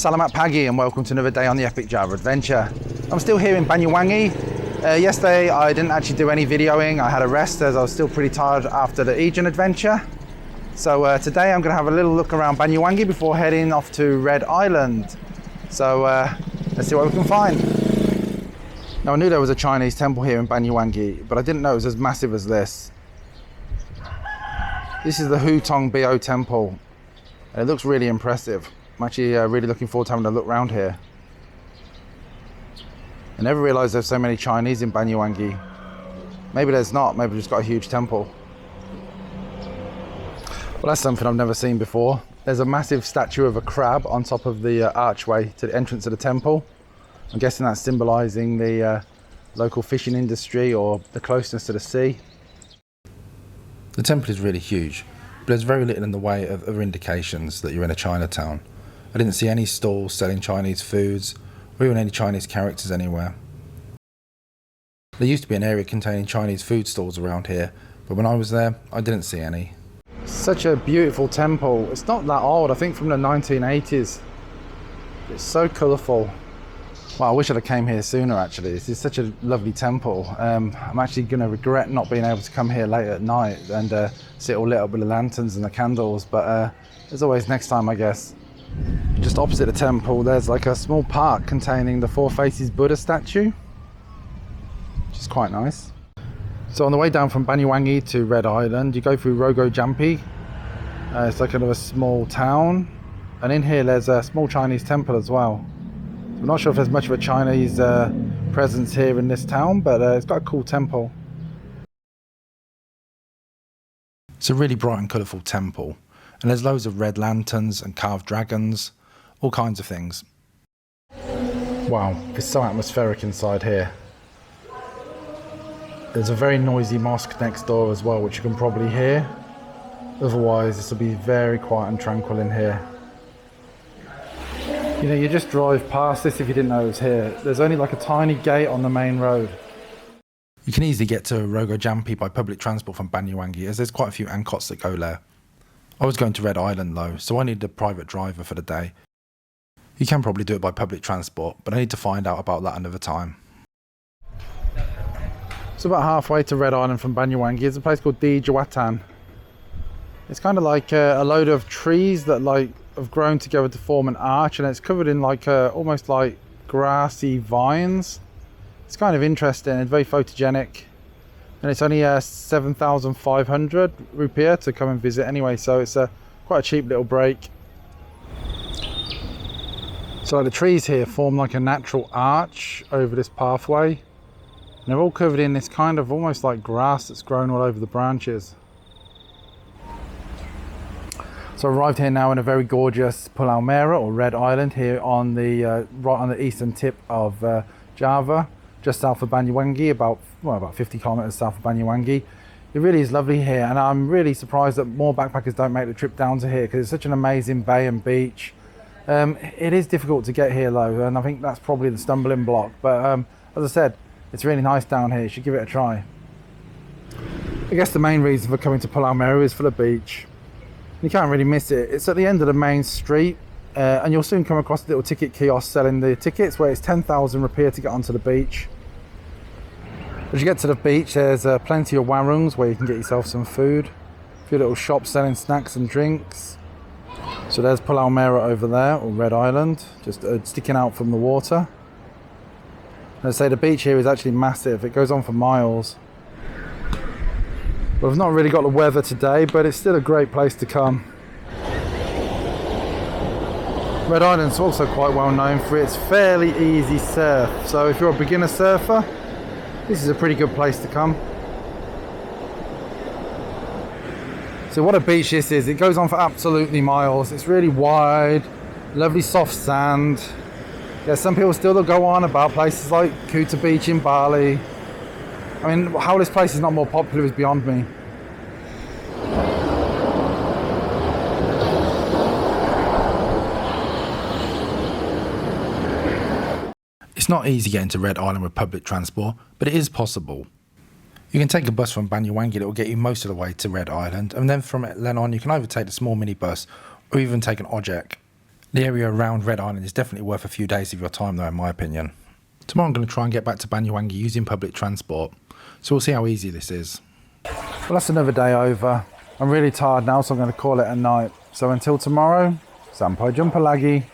Salamat Pagi and welcome to another day on the Epic Java Adventure. I'm still here in Banyuwangi. Yesterday I didn't actually do any videoing. I had a rest as I was still pretty tired after the Aegean adventure. So today I'm going to have a little look around Banyuwangi before heading off to Red Island. So let's see what we can find. Now I knew there was a Chinese temple here in Banyuwangi, but I didn't know it was as massive as this. This is the Hutong Bio temple. And it looks really impressive. I'm actually really looking forward to having a look around here. I never realised there's so many Chinese in Banyuwangi. Maybe there's not, maybe we've just got a huge temple. Well, that's something I've never seen before. There's a massive statue of a crab on top of the archway to the entrance of the temple. I'm guessing that's symbolising the local fishing industry or the closeness to the sea. The temple is really huge, but there's very little in the way of other indications that you're in a Chinatown. I didn't see any stalls selling Chinese foods or even any Chinese characters anywhere. There used to be an area containing Chinese food stalls around here, but when I was there, I didn't see any. Such a beautiful temple. It's not that old, I think from the 1980s. It's so colourful. Well, I wish I'd have came here sooner actually. This is such a lovely temple. I'm actually going to regret not being able to come here late at night and see it all lit up with the lanterns and the candles, but there's always next time, I guess. Just opposite the temple there's like a small park containing the Four Faces Buddha statue, which is quite nice. So on the way down from Banyuwangi to Red Island, you go through Rogo Jampi. It's like kind of a small town, and in here there's a small Chinese temple as well. I'm not sure if there's much of a Chinese presence here in this town, but it's got a cool temple. It's a really bright and colourful temple, and there's loads of red lanterns and carved dragons, all kinds of things. Wow, it's so atmospheric inside here. There's a very noisy mosque next door as well, which you can probably hear. Otherwise, this will be very quiet and tranquil in here. You know, you just drive past this if you didn't know it was here. There's only like a tiny gate on the main road. You can easily get to Rogo Jampi by public transport from Banyuwangi, as there's quite a few angkots that go there. I was going to Red Island though, so I needed a private driver for the day. You can probably do it by public transport, but I need to find out about that another time. So about halfway to Red Island from Banyuwangi is a place called Di Jawatan. It's kind of like a load of trees that have grown together to form an arch, and it's covered in almost like grassy vines. It's kind of interesting. It's very photogenic, and it's only 7,500 rupiah to come and visit anyway, so it's quite a cheap little break. So the trees here form like a natural arch over this pathway, and they're all covered in this kind of almost like grass that's grown all over the branches. So I arrived here now in a very gorgeous Pulau Merah or Red Island here on the right on the eastern tip of Java, just south of Banyuwangi, about 50 kilometers south of Banyuwangi. It really is lovely here, and I'm really surprised that more backpackers don't make the trip down to here because it's such an amazing bay and beach. It is difficult to get here though, and I think that's probably the stumbling block, but as I said, it's really nice down here. You should give it a try. I guess the main reason for coming to Pulau Merah is for the beach. You can't really miss it. It's at the end of the main street, and you'll soon come across a little ticket kiosk selling the tickets where it's 10,000 rupiah to get onto the beach. As you get to the beach, there's plenty of warungs where you can get yourself some food. A few little shops selling snacks and drinks. So there's Pulau Merah over there, or Red Island, just sticking out from the water. Let's say the beach here is actually massive. It goes on for miles. Well, I've not really got the weather today, but it's still a great place to come. Red Island's also quite well known for its fairly easy surf. So if you're a beginner surfer, this is a pretty good place to come. So what a beach this is. It goes on for absolutely miles. It's really wide, lovely soft sand. Yeah, some people still go on about places like Kuta Beach in Bali. I mean, how this place is not more popular is beyond me. It's not easy getting to Red Island with public transport, but it is possible. You can take a bus from Banyuwangi that will get you most of the way to Red Island, and then from then on you can either take the small minibus or even take an ojek. The area around Red Island is definitely worth a few days of your time though, in my opinion. Tomorrow I'm going to try and get back to Banyuwangi using public transport, so we'll see how easy this is. Well, that's another day over. I'm really tired now, so I'm going to call it a night. So until tomorrow, sampai jumpa lagi.